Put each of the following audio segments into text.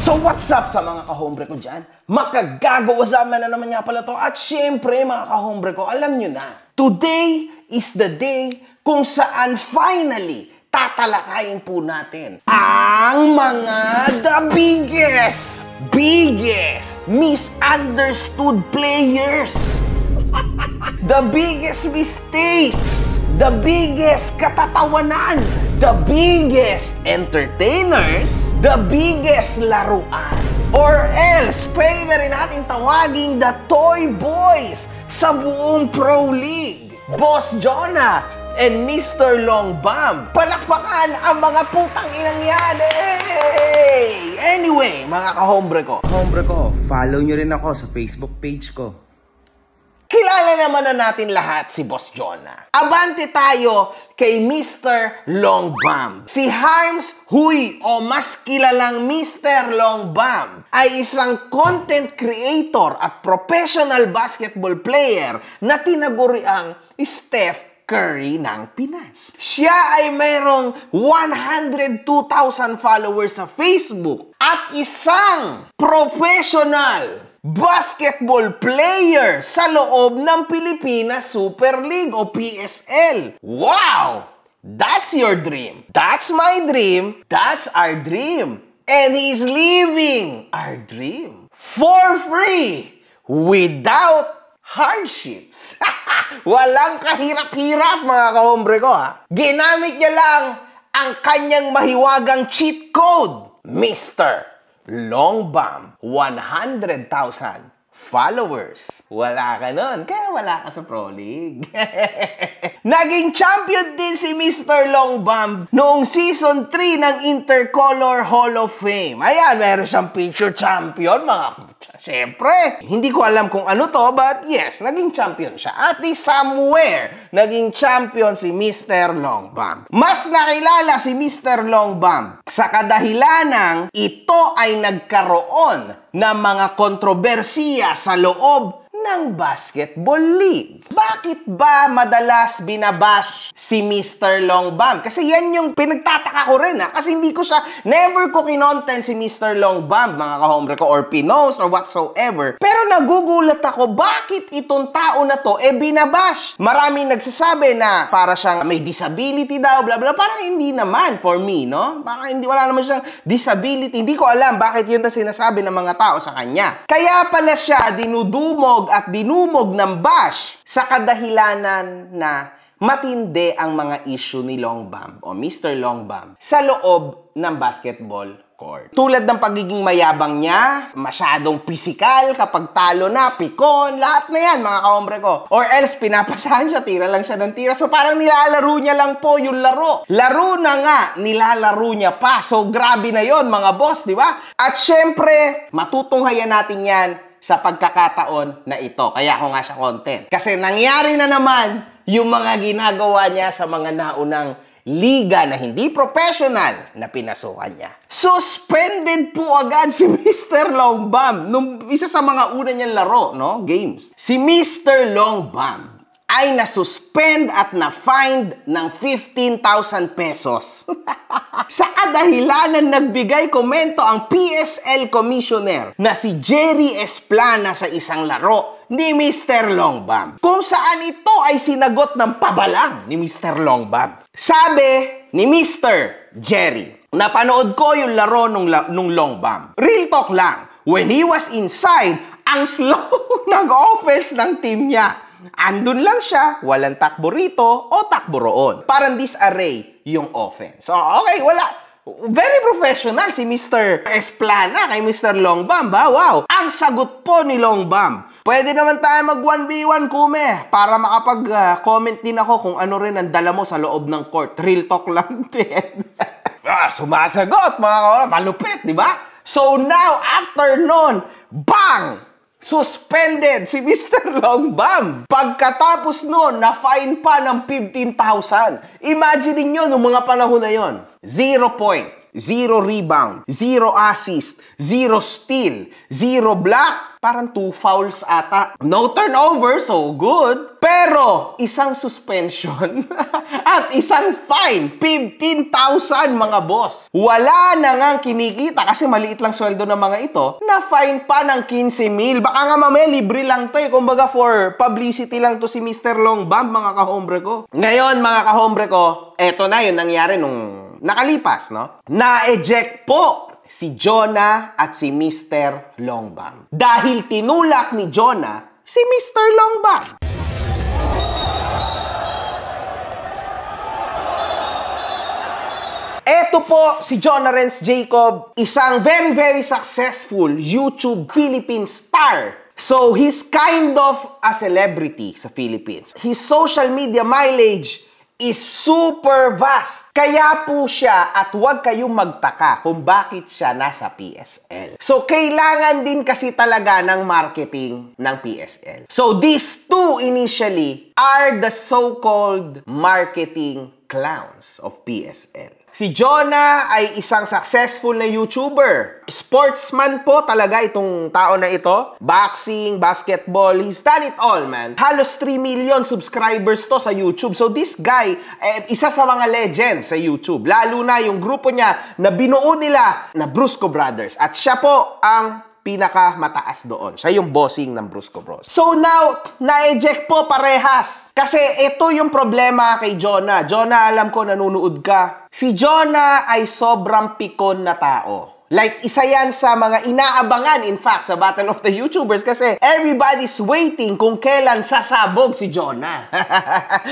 So what's up sa mga kahombre ko dyan? Makagago, wasama na naman nga pala to. At syempre mga kahombre ko, alam nyo na, today is the day kung saan finally tatalakayin po natin ang mga the biggest misunderstood players. The biggest mistakes, the biggest katatawanan, the biggest entertainers, the biggest laruan. Or else, pwede na rin natin tawaging the Toy Boys sa buong Pro League. Boss Jonah and Mr. Longbam. Palakpakan ang mga putang inang yan! Hey! Anyway, mga kahombre ko, follow nyo rin ako sa Facebook page ko. Kilala naman na natin lahat si Boss Jonah. Abante tayo kay Mr. Longbam. Si Harms Huy o mas kilalang Mr. Longbam ay isang content creator at professional basketball player na tinaguriang Steph Curry ng Pinas. Siya ay mayroong 102,000 followers sa Facebook at isang professional basketball player sa loob ng Pilipinas Super League o PSL. Wow! That's your dream. That's my dream. That's our dream. And he's living our dream for free without hardships. Walang kahirap-hirap mga kahombre ko ha. Ginamit niya lang ang kanyang mahiwagang cheat code, Mr. Longbam, 100,000 followers. Wala ka nun, kaya wala ka sa Pro League. Naging champion din si Mr. Longbam noong Season 3 ng Intercolor Hall of Fame. Ayan, meron siyang picture champion, mga siyempre. Hindi ko alam kung ano to, but yes, naging champion siya. At somewhere, naging champion si Mr. Longbam. Mas nakilala si Mr. Longbam sa kadahilanang ito ay nagkaroon ng mga kontrobersiya sa loob ng basketball league. Bakit ba madalas binabash si Mr. Longbam? Kasi yan yung pinagtataka ko rin ha. Kasi hindi ko siya, never ko kinontent si Mr. Longbam, mga kahombre ko, or pinost, or whatsoever. Pero nagugulat ako, bakit itong tao na to, binabash? Maraming nagsasabi na para siyang may disability daw, bla bla. Parang hindi naman, for me, no? Parang hindi, wala naman siyang disability. Hindi ko alam bakit yun na sinasabi ng mga tao sa kanya. Kaya pala siya dinudumog at dinumog ng bash sa kadahilanan na matindi ang mga issue ni Longbam o Mr. Longbam sa loob ng basketball court. Tulad ng pagiging mayabang niya, masyadong pisikal, kapag talo na, pikon, lahat na yan mga kahombre ko. Or else, pinapasahan siya, tira lang siya ng tira. So parang nilalaro niya lang po yung laro. Laro na nga, nilalaro niya pa. So grabe na yon mga boss, di ba? At syempre, matutunghayan natin yan sa pagkakataon na ito. Kaya ako nga siya content. Kasi nangyari na naman yung mga ginagawa niya sa mga naunang liga na hindi professional na pinasukan niya. Suspended po agad si Mr. Longbam nung isa sa mga una niyang laro, no? Games. Si Mr. Longbam ay nasuspend at na-fined ng 15,000 pesos. Sa kadahilanan nagbigay komento ang PSL Commissioner na si Jerry Esplana sa isang laro ni Mr. Longbam, kung saan ito ay sinagot ng pabalang ni Mr. Longbam. Sabi ni Mr. Jerry, napanood ko yung laro nung Longbam. Real talk lang, when he was inside, ang slow nag-offense ng team niya. Andun lang siya, walang takbo rito o takbo roon. Parang disarray yung offense. So, okay, wala. Very professional si Mr. Esplana kay Mr. Longbam, ba? Wow! Ang sagot po ni Longbam, pwede naman tayo mag 1v1 kume para makapag-comment din ako kung ano rin ang dala mo sa loob ng court. Real talk lang din. Sumasagot, mga malupit, di ba? So now, after nun, bang! Suspended si Mr. Longbam. Pagkatapos nun, na-fine pa ng 15,000. Imagine niyo nung mga panahon na yon, 0 point. 0 rebound, 0 assist, 0 steal, 0 block. Parang 2 fouls ata. No turnover, so good. Pero, isang suspension at isang fine. 15,000 mga boss. Wala na ngang kinikita kasi maliit lang sweldo ng mga ito na fine pa ng 15,000. Baka nga mamaya libre lang to eh. Kumbaga for publicity lang to si Mr. Long Bomb, mga kahombre ko. Ngayon, mga kahombre ko, eto na yun nangyari nung nakalipas, no? Na-eject po si Jonah at si Mr. Long Bomb. Dahil tinulak ni Jonah si Mr. Long Bomb. Eto po si Jonah Renz Jacob, isang very successful YouTube Philippine star. So, he's kind of a celebrity sa Philippines. His social media mileage is super vast. Kaya po siya, at huwag kayong magtaka kung bakit siya nasa PSL. So, kailangan din kasi talaga ng marketing ng PSL. So, these two initially are the so-called marketing clowns of PSL. Si Jonah ay isang successful na YouTuber. Sportsman po talaga itong tao na ito. Boxing, basketball, he's done it all, man. Halos 3 million subscribers to sa YouTube. So this guy, isa sa mga legends sa YouTube. Lalo na yung grupo niya na binuo nila na Brusco Brothers. At siya po ang pinaka mataas doon. Siya yung bossing ng Brusco Bros. So now, na-eject po parehas. Kasi ito yung problema kay Jonah. Jonah, alam ko nanonood ka. Si Jonah ay sobrang pikon na tao. Like, isa yan sa mga inaabangan, in fact, sa Battle of the YouTubers kasi everybody's waiting kung kailan sasabog si Jonah.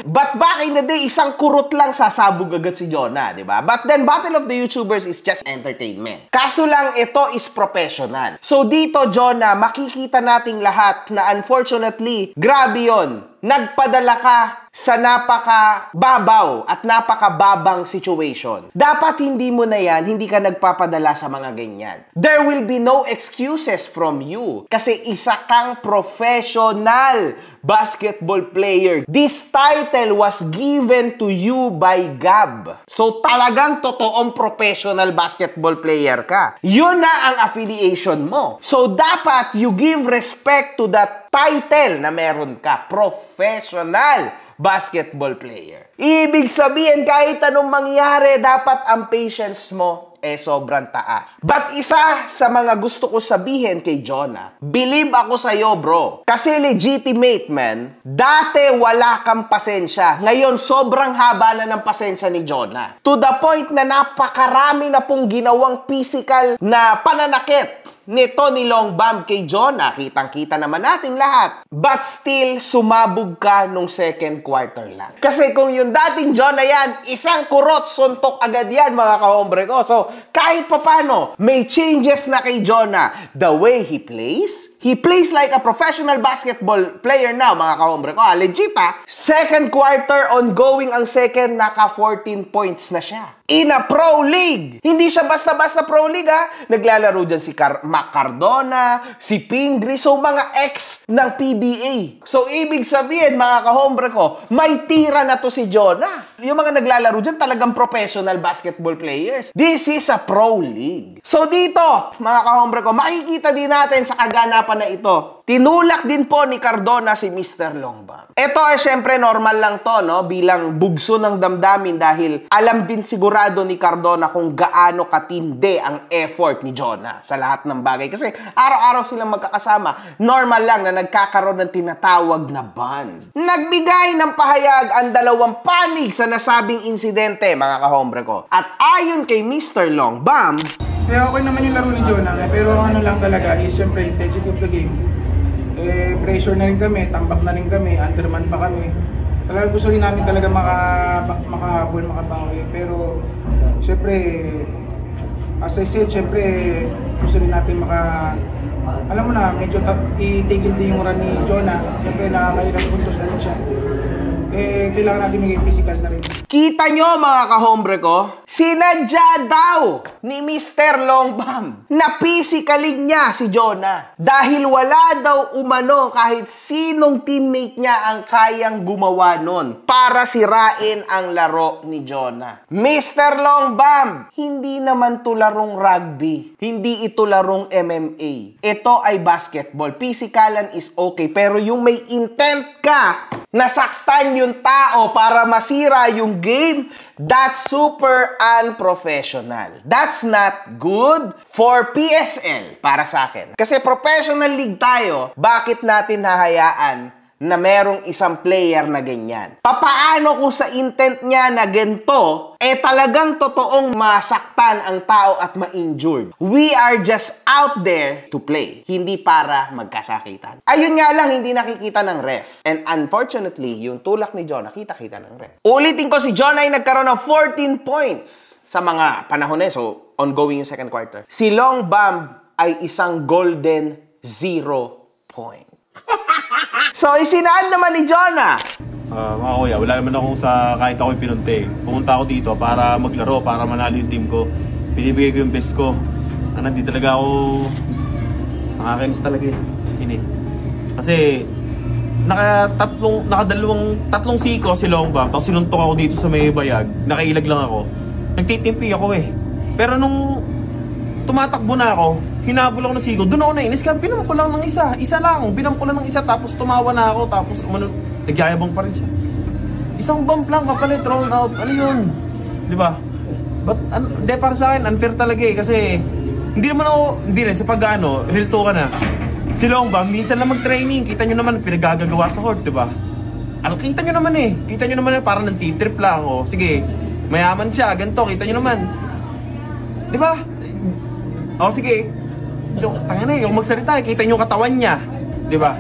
But back in the day, isang kurot lang sasabog agad si Jonah, di ba? But then, Battle of the YouTubers is just entertainment. Kaso lang, ito is professional. So dito, Jonah, makikita nating lahat na unfortunately, grabe yun. Nagpadala ka sa napaka-babaw at napaka-babang situation. Dapat hindi mo na yan, hindi ka nagpapadala sa mga ganyan. There will be no excuses from you. Kasi isa kang professional basketball player. This title was given to you by Gab. So talagang totoong professional basketball player ka. Yun na ang affiliation mo. So dapat you give respect to that title na meron ka. Professional basketball player. Ibig sabihin, kahit anong mangyari, dapat ang patience mo sobrang taas. But isa sa mga gusto ko sabihin kay Jonah, believe ako sa'yo, bro. Kasi legitimate, man. Dati wala kang pasensya. Ngayon, sobrang haba na ng pasensya ni Jonah. To the point na napakarami na pong ginawang physical na pananakit nito ni Long Bomb kay Jonah. Kitang-kita naman natin lahat. But still, sumabog ka nung second quarter lang. Kasi kung yung dating Jonah yan, isang kurot, suntok agad yan, mga kahombre ko. So, kahit papano, may changes na kay Jonah. The way he plays like a professional basketball player now, mga kahombre ko. Legit ha. Second quarter, ongoing ang second, naka 14 points na siya. In a pro league. Hindi siya basta-basta pro league ha. Naglalaro dyan si Mac Cardona, si Pingri, so mga ex ng PBA. So ibig sabihin, mga kahombre ko, may tira na to si Jonah. Yung mga naglalaro dyan, talagang professional basketball players. This is a pro league. So dito, mga kahombre ko, makikita din natin sa kaganapan na ito. Tinulak din po ni Cardona si Mr. Long Bomb. Ito ay syempre normal lang to, no? Bilang bugso ng damdamin dahil alam din sigurado ni Cardona kung gaano katindi ang effort ni Jonah sa lahat ng bagay. Kasi araw-araw silang magkakasama. Normal lang na nagkakaroon ng tinatawag na bond. Nagbigay ng pahayag ang dalawang panig sa nasabing insidente, mga kahombre ko. At ayon kay Mr. Long Bomb, okay naman yung laro ni Jonah, pero ano lang talaga is syempre intensity of the game. Pressure na rin kami, tambak na rin kami, underman pa kami. Talaga gusto rin namin talaga makahabol, makabawi. Pero syempre, as I said, syempre gusto rin natin alam mo na, medyo itigil din yung run ni Jonah. Syempre nakakailang puntos na rin siya. Kailangan natin maging physical na rin. Kita nyo mga kahombre ko, sinadya daw ni Mr. Longbam na physicalin niya si Jonah. Dahil wala daw umano kahit sinong teammate niya ang kayang gumawa nun para sirain ang laro ni Jonah. Mr. Longbam, hindi naman to larong rugby. Hindi ito larong MMA. Ito ay basketball. Physikalan is okay, pero yung may intent ka nasaktan yung tao para masira yung game, that's super unprofessional. That's not good for PSL para sa akin. Kasi professional league tayo, bakit natin hahayaan na merong isang player na ganyan? Papaano kung sa intent niya na ganito, talagang totoong masaktan ang tao at ma-injured? We are just out there to play, hindi para magkasakitan. Ayun nga lang, hindi nakikita ng ref. And unfortunately, yung tulak ni Jonah, kita-kita ng ref. Ulitin ko, si Jonah ay nagkaroon ng 14 points sa mga panahon na so ongoing yung second quarter. Si Longbam ay isang golden 0 point. So, isinaan naman ni Jonah. Mga kuya, wala naman akong sa kahit ako'y pinunti. Pumunta ako dito para maglaro, para manalo yung team ko. Binibigay ko yung best ko. Hindi talaga ako nakakainis talaga eh. Kasi tatlong siko si Longbam, tapos sinuntok ako dito sa may bayag. Nakailag lang ako. Nagtitimpi ako eh. Pero nung tumatakbo na ako, hinabol ako ng sigo, doon ako nainis ka, binam ko lang ng isa lang, binam ko lang ng isa, tapos tumawa na ako, tapos nagyayabang pa rin siya. Isang bump lang, kapalit, roll out, ano yun? Di ba? But, hindi, para sa akin, unfair talaga eh, kasi, hindi rin, sa pag-ano, real to ka na. Si Longbam, minsan lang mag-training, kita nyo naman, pinagagagawa sa court, di ba? Kita nyo naman parang nantitrip lang, o, sige, mayaman siya, ganito, kita nyo naman. Di ba? O, sige, yung magsalita, kita nyo katawan niya. Diba?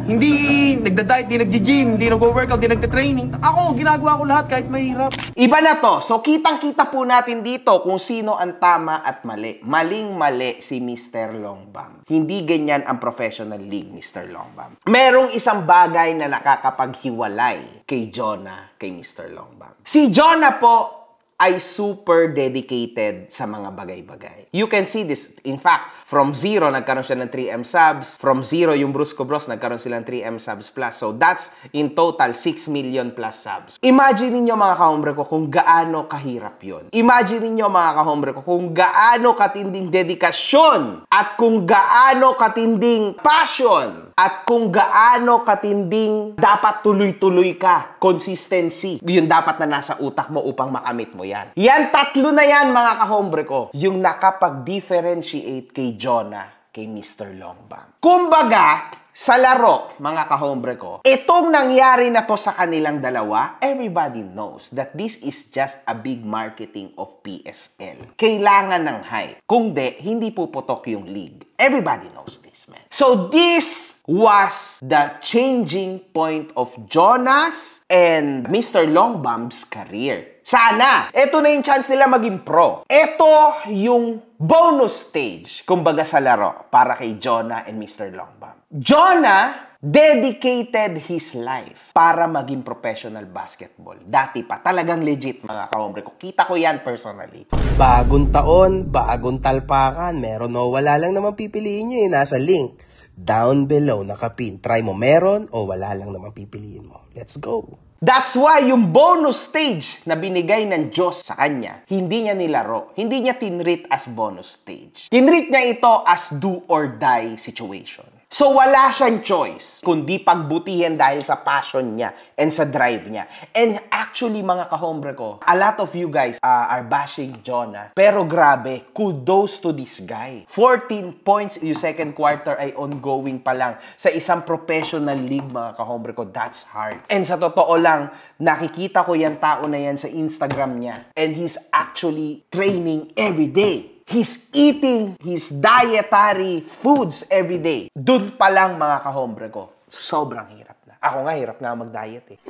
Hindi nagda-diet, hindi nag-gym, hindi nag-workout, hindi nagta-training. Ako, ginagawa ko lahat kahit mahirap. Iba na to. So, kitang-kita po natin dito kung sino ang tama at mali. Maling-mali si Mr. Longbam. Hindi ganyan ang professional league, Mr. Longbam. Merong isang bagay na nakakapaghiwalay kay Jonah, kay Mr. Longbam. Si Jonah po ay super dedicated sa mga bagay-bagay. You can see this. In fact, from 0, nagkaroon siya ng 3M subs. From 0, yung Brusco Bros, nagkaroon sila ng 3M subs plus. So, that's in total 6 million plus subs. Imagine niyo mga kahombre ko kung gaano kahirap yun. Imagine niyo mga kahombre ko kung gaano katinding dedikasyon at kung gaano katinding passion at kung gaano katinding dapat tuloy-tuloy ka. Consistency. Yun dapat na nasa utak mo upang makamit mo yan. Yan, tatlo na yan mga kahombre ko. Yung nakapag-differentiate kay Jonah, kay Mr. Longbam. Kumbaga, sa laro, mga kahombre ko, itong nangyari na to sa kanilang dalawa, everybody knows that this is just a big marketing of PSL. Kailangan ng hype. Kung hindi puputok yung league. Everybody knows this, man. So this was the changing point of Jonah's and Mr. Longbam's career. Sana! Ito na yung chance nila maging pro. Ito yung bonus stage, kumbaga sa laro, para kay Jonah and Mr. Longbam. Jonah dedicated his life para maging professional basketball. Dati pa, talagang legit mga kahombre ko. Kita ko yan personally. Bagong taon, bagong talpakan, meron o wala lang naman pipiliin nyo eh. Nasa link down below, nakapin. Try mo meron o wala lang naman pipiliin mo. Let's go! That's why yung bonus stage na binigay ng Diyos sa kanya, hindi niya nilaro. Hindi niya tinreat as bonus stage. Tinreat niya ito as do or die situation. So wala siyang choice kundi pagbutihin dahil sa passion niya and sa drive niya. And actually mga kahombre ko, a lot of you guys are bashing Jonah. Pero grabe, kudos to this guy. 14 points yung second quarter ay ongoing pa lang sa isang professional league mga kahombre ko. That's hard. And sa totoo lang, nakikita ko yung tao na yan sa Instagram niya. And he's actually training every day. He's eating his dietary foods every day. Doon pa lang mga kahombre ko, sobrang hirap na. Ako nga, hirap nga mag-diet eh.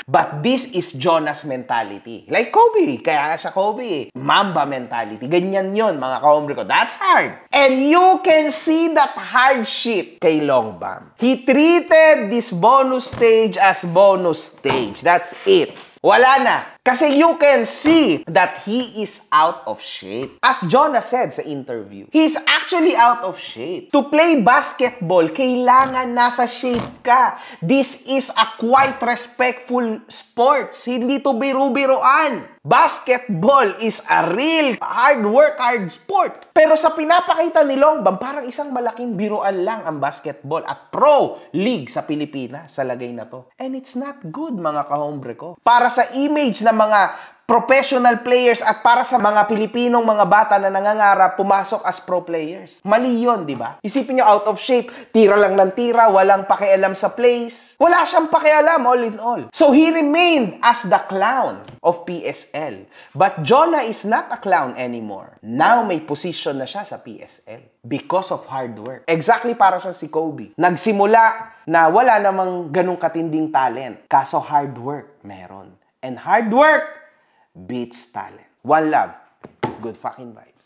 But this is Jonah's mentality. Like Kobe, kaya siya Kobe eh. Mamba mentality. Ganyan yon mga kahombre ko. That's hard. And you can see that hardship kay Longbam. He treated this bonus stage as bonus stage. That's it. Wala na. Kasi you can see that he is out of shape. As Jonah said sa interview, he is actually out of shape. To play basketball, kailangan nasa shape ka. This is a quite respectful sports. Hindi to biru-biruan. Basketball is a real hard work, hard sport. Pero sa pinapakita ni Longbam, parang isang malaking biruan lang ang basketball at pro league sa Pilipinas sa lagay na to. And it's not good, mga kahombre ko. Para sa image ng mga professional players at para sa mga Pilipinong mga bata na nangangarap pumasok as pro players. Mali yun, di ba? Isipin nyo, out of shape, tira lang ng tira, walang pakialam sa plays. Wala siyang pakialam, all in all. So he remained as the clown of PSL. But Jonah is not a clown anymore. Now may position na siya sa PSL because of hard work. Exactly para siya si Kobe. Nagsimula na wala namang ganung katinding talent. Kaso hard work, meron. And hard work beats talent. One love. Good fucking vibe.